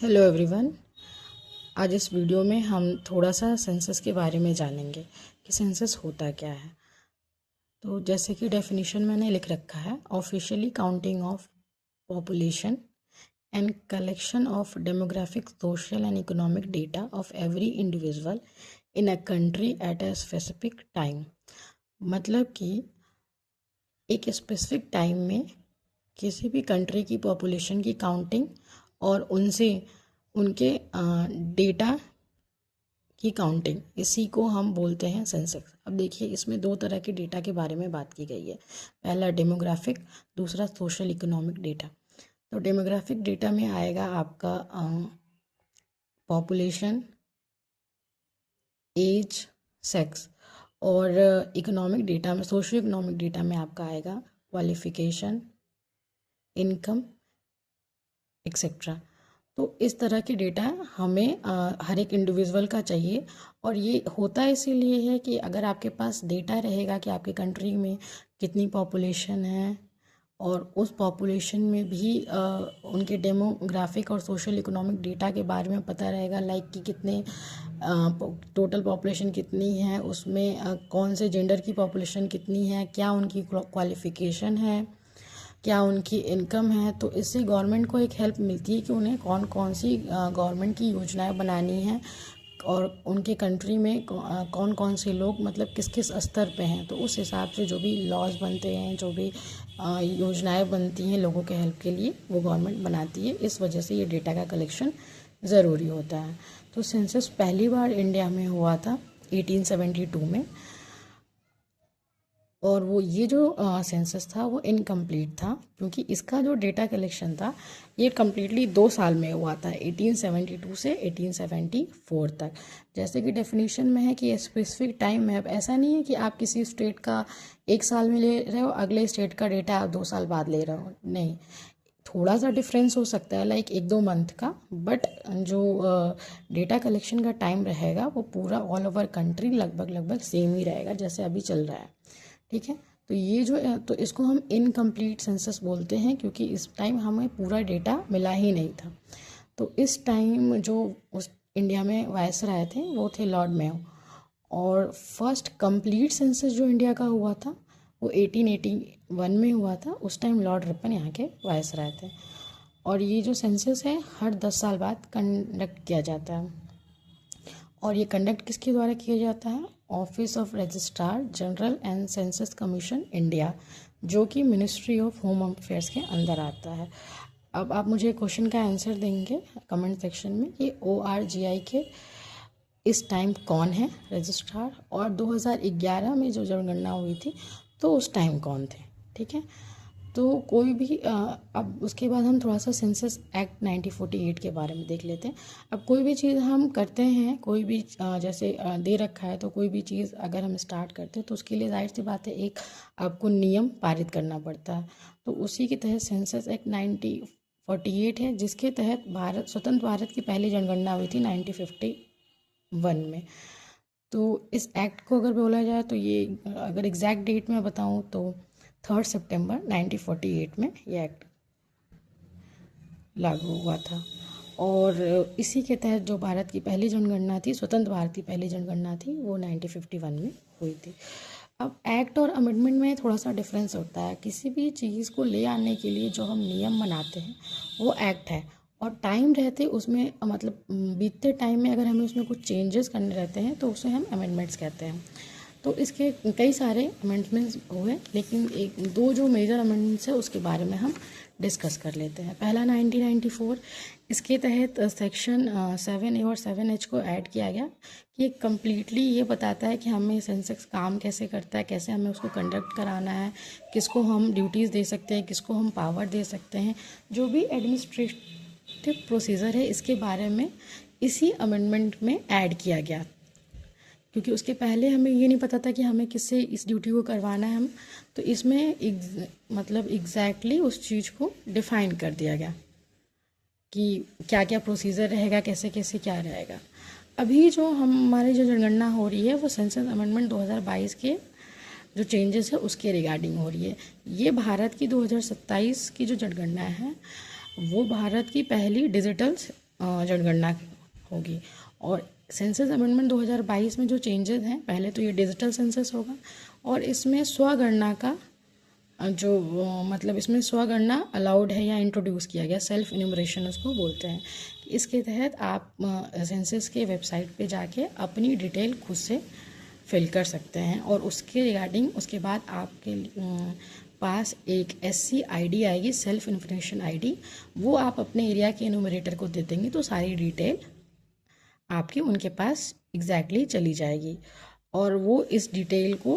Hello everyone. आज इस video में हम थोड़ा सा सेंसस के बारे में जानेंगे कि सेंसस होता क्या है। तो जैसे कि डेफिनेशन मैंने लिख रखा है, officially counting of population and collection of demographic, social and economic data of every individual in a country at a specific time. मतलब कि एक स्पेसिफिक टाइम में किसी भी कंट्री की पॉपुलेशन की काउंटिंग और उनसे उनके डेटा की काउंटिंग, इसी को हम बोलते हैं सेंसस। अब देखिए, इसमें दो तरह के डेटा के बारे में बात की गई है। पहला डेमोग्राफिक, दूसरा सोशल इकोनॉमिक डेटा। तो डेमोग्राफिक डेटा में आएगा आपका पॉपुलेशन, एज, सेक्स। और इकोनॉमिक डेटा में, सोशल इकोनॉमिक डेटा में आपका आएगा क्वालिफिकेशन, इनकम, एक्सेट्रा। तो इस तरह के डेटा हमें हर एक इंडिविजुअल का चाहिए। और ये होता इसीलिए है कि अगर आपके पास डेटा रहेगा कि आपके कंट्री में कितनी पॉपुलेशन है और उस पॉपुलेशन में भी उनके डेमोग्राफिक और सोशल इकोनॉमिक डेटा के बारे में पता रहेगा, लाइक कि कितने टोटल पॉपुलेशन कितनी है, उसमें कौन से जेंडर की पॉपुलेशन कितनी है, क्या उनकी क्वालिफिकेशन है, क्या उनकी इनकम है। तो इससे गवर्नमेंट को एक हेल्प मिलती है कि उन्हें कौन कौन सी गवर्नमेंट की योजनाएं बनानी है और उनके कंट्री में कौन कौन से लोग मतलब किस किस स्तर पे हैं। तो उस हिसाब से जो भी लॉज बनते हैं, जो भी योजनाएं बनती हैं लोगों के हेल्प के लिए, वो गवर्नमेंट बनाती है। इस वजह से ये डेटा का कलेक्शन ज़रूरी होता है। तो सेंसस पहली बार इंडिया में हुआ था 1872 में। और वो ये जो सेंसस था वो इनकम्प्लीट था, क्योंकि इसका जो डेटा कलेक्शन था ये कम्प्लीटली 2 साल में हुआ था, 1872 से 1874 तक। जैसे कि डेफिनेशन में है कि स्पेसिफिक टाइम है। अब ऐसा नहीं है कि आप किसी स्टेट का 1 साल में ले रहे हो, अगले स्टेट का डेटा आप 2 साल बाद ले रहे हो, नहीं। थोड़ा सा डिफरेंस हो सकता है, लाइक 1-2 मंथ का, बट जो डेटा कलेक्शन का टाइम रहेगा वो पूरा ऑल ओवर कंट्री लगभग लगभग सेम ही रहेगा जैसे अभी चल रहा है। ठीक है। तो ये जो तो इसको हम इनकम्प्लीट सेंसस बोलते हैं, क्योंकि इस टाइम हमें पूरा डेटा मिला ही नहीं था। तो इस टाइम जो उस इंडिया में वायसराय थे वो थे लॉर्ड मेयो। और फर्स्ट कंप्लीट सेंसस जो इंडिया का हुआ था वो 1881 में हुआ था। उस टाइम लॉर्ड रिपन यहाँ के वायसराय थे। और ये जो सेंसस है हर 10 साल बाद कंडक्ट किया जाता है। और ये कंडक्ट किसके द्वारा किया जाता है? Office of registrar general and census commission India, जो कि मिनिस्ट्री ऑफ होम अफेयर्स के अंदर आता है। अब आप मुझे क्वेश्चन का आंसर देंगे कमेंट सेक्शन में कि ORGI के इस टाइम कौन है रजिस्ट्रार, और 2011 में जो जनगणना हुई थी तो उस टाइम कौन थे। ठीक है। तो कोई भी अब उसके बाद हम थोड़ा सा सेंसस एक्ट 1948 के बारे में देख लेते हैं। अब कोई भी चीज़ हम करते हैं, कोई भी जैसे दे रखा है, तो कोई भी चीज़ अगर हम स्टार्ट करते हैं तो उसके लिए जाहिर सी बात है एक आपको नियम पारित करना पड़ता है। तो उसी के तहत सेंसस एक्ट 1948 है, जिसके तहत स्वतंत्र भारत की पहली जनगणना हुई थी 1951 में। तो इस एक्ट को अगर बोला जाए तो ये, अगर एग्जैक्ट डेट में बताऊँ तो 3 सितंबर 1948 में ये एक्ट लागू हुआ था। और इसी के तहत जो भारत की पहली जनगणना थी, स्वतंत्र भारत की पहली जनगणना थी, वो 1951 में हुई थी। अब एक्ट और अमेंडमेंट में थोड़ा सा डिफरेंस होता है। किसी भी चीज़ को ले आने के लिए जो हम नियम बनाते हैं वो एक्ट है, और टाइम रहते उसमें मतलब बीतते टाइम में अगर हमें उसमें कुछ चेंजेस करने रहते हैं तो उसे हम अमेंडमेंट्स कहते हैं। तो इसके कई सारे अमेंडमेंट्स हुए, लेकिन एक दो जो मेजर अमेंडमेंट्स है उसके बारे में हम डिस्कस कर लेते हैं। पहला 1994, इसके तहत सेक्शन 7A और 7H को ऐड किया गया कि कम्प्लीटली ये बताता है कि हमें सेंसस काम कैसे करता है, कैसे हमें उसको कंडक्ट कराना है, किसको हम ड्यूटीज़ दे सकते हैं, किसको हम पावर दे सकते हैं, जो भी एडमिनिस्ट्रेटिव प्रोसीजर है इसके बारे में इसी अमेंडमेंट में ऐड किया गया। क्योंकि उसके पहले हमें ये नहीं पता था कि हमें किससे इस ड्यूटी को करवाना है हम, तो इसमें मतलब एग्जैक्टली उस चीज़ को डिफाइन कर दिया गया कि क्या क्या प्रोसीजर रहेगा, कैसे कैसे क्या रहेगा। अभी जो हमारी जो जनगणना हो रही है वो सेंसस अमेंडमेंट 2022 के जो चेंजेस है उसके रिगार्डिंग हो रही है। ये भारत की 2027 की जो जनगणना है वो भारत की पहली डिजिटल जनगणना होगी। और सेंसस अमेंडमेंट 2022 में जो चेंजेस हैं, पहले तो ये डिजिटल सेंसस होगा और इसमें स्वगणना का जो मतलब इसमें स्वगणना अलाउड है या इंट्रोड्यूस किया गया, सेल्फ इन्यूमरेशन उसको बोलते हैं। इसके तहत आप सेंसस के वेबसाइट पे जाके अपनी डिटेल खुद से फिल कर सकते हैं और उसके रिगार्डिंग उसके बाद आपके पास एक SC ID आएगी, सेल्फ इन्फॉर्मेशन ID। वो आप अपने एरिया के इन्यूमरेटर को दे देंगे तो सारी डिटेल आपकी उनके पास एग्जैक्टली चली जाएगी और वो इस डिटेल को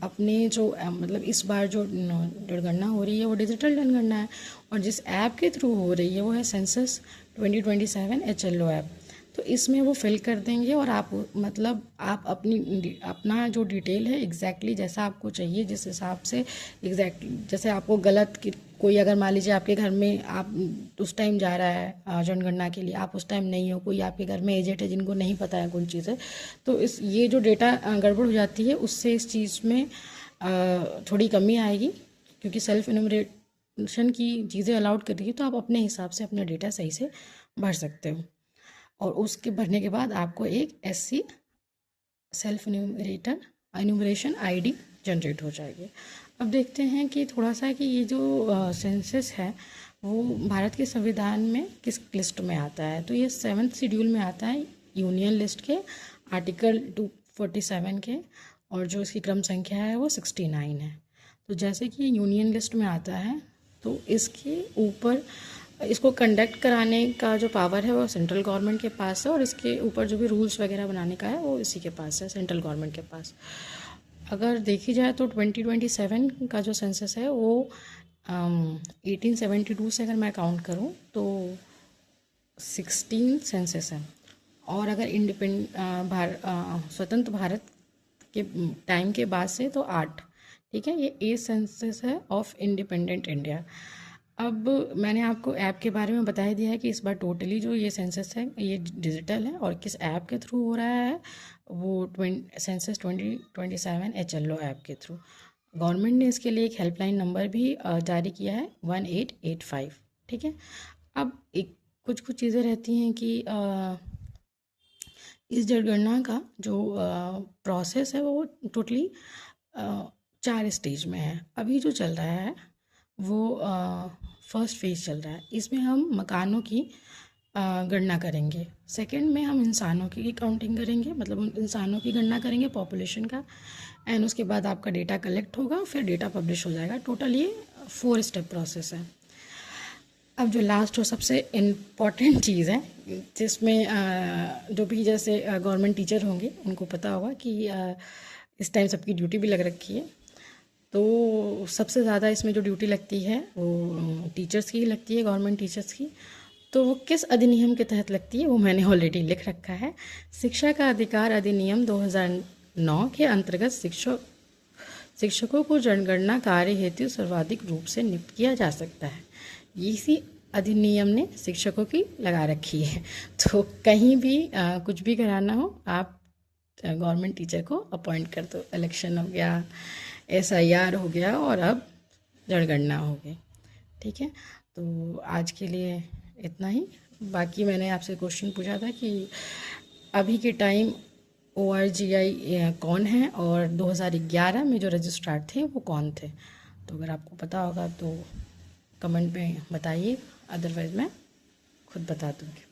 अपने जो मतलब इस बार जो जनगणना हो रही है वो डिजिटल जनगणना है और जिस ऐप के थ्रू हो रही है वो है सेंसस 2027 HLO ऐप। तो इसमें वो फिल कर देंगे और आप मतलब आप अपना जो डिटेल है एग्जैक्टली जैसा आपको चाहिए, जिस हिसाब से एग्जैक्टली जैसे आपको गलत कोई अगर मान लीजिए आपके घर में आप उस टाइम जा रहा है जनगणना के लिए, आप उस टाइम नहीं हो, कोई आपके घर में एजेड है जिनको नहीं पता है कोई चीज़ है, तो ये जो डेटा गड़बड़ हो जाती है उससे इस चीज़ में थोड़ी कमी आएगी क्योंकि सेल्फ इन्यूमरेशन की चीज़ें अलाउड कर रही है तो आप अपने हिसाब से अपना डेटा सही से भर सकते हो और उसके भरने के बाद आपको एक SC self enumeration ID generate हो जाएगी। अब देखते हैं कि थोड़ा सा कि ये जो सेंसस है वो भारत के संविधान में किस लिस्ट में आता है। तो ये 7th शेड्यूल में आता है, यूनियन लिस्ट के आर्टिकल 247 के, और जो इसकी क्रम संख्या है वो 69 है। तो जैसे कि यूनियन लिस्ट में आता है तो इसके ऊपर इसको कंडक्ट कराने का जो पावर है वो सेंट्रल गवर्नमेंट के पास है और इसके ऊपर जो भी रूल्स वगैरह बनाने का है वो इसी के पास है, सेंट्रल गवर्नमेंट के पास। अगर देखी जाए तो 2027 का जो सेंसस है वो 1872 से अगर मैं काउंट करूँ तो 16 सेंसस है और अगर स्वतंत्र भारत के टाइम के बाद से तो 8, ठीक है। ये 8 सेंसस है ऑफ इंडिपेंडेंट इंडिया। अब मैंने आपको ऐप के बारे में बता दिया है कि इस बार टोटली जो ये सेंसस है ये डिजिटल है और किस ऐप के थ्रू हो रहा है, वो सेंसस 2027 HLO ऐप के थ्रू। गवर्नमेंट ने इसके लिए एक हेल्पलाइन नंबर भी जारी किया है 1885, ठीक है। अब एक कुछ चीज़ें रहती हैं कि इस जनगणना का जो प्रोसेस है वो टोटली 4 स्टेज में है। अभी जो चल रहा है वो फर्स्ट फेज चल रहा है, इसमें हम मकानों की गणना करेंगे। सेकंड में हम इंसानों की काउंटिंग करेंगे, मतलब उन इंसानों की गणना करेंगे पॉपुलेशन का, एंड उसके बाद आपका डेटा कलेक्ट होगा, फिर डेटा पब्लिश हो जाएगा। टोटल ये 4 स्टेप प्रोसेस है। अब जो लास्ट और सबसे इम्पॉर्टेंट चीज़ है जिसमें जो भी जैसे गवर्नमेंट टीचर होंगे उनको पता होगा कि इस टाइम सबकी ड्यूटी भी लग रखी है, तो सबसे ज़्यादा इसमें जो ड्यूटी लगती है वो टीचर्स की लगती है, गवर्नमेंट टीचर्स की। तो वो किस अधिनियम के तहत लगती है वो मैंने ऑलरेडी लिख रखा है। शिक्षा का अधिकार अधिनियम 2009 के अंतर्गत शिक्षकों को जनगणना कार्य हेतु सर्वाधिक रूप से नियुक्त किया जा सकता है। इसी अधिनियम ने शिक्षकों की लगा रखी है, तो कहीं भी कुछ भी कराना हो आप गवर्नमेंट टीचर को अपॉइंट कर दो। इलेक्शन हो गया, SIR हो गया और अब जनगणना हो गई, ठीक है। तो आज के लिए इतना ही। बाकी मैंने आपसे क्वेश्चन पूछा था कि अभी के टाइम ORGI कौन है और 2011 में जो रजिस्ट्रार थे वो कौन थे। तो अगर आपको पता होगा तो कमेंट में बताइए, अदरवाइज़ मैं खुद बता दूँगी।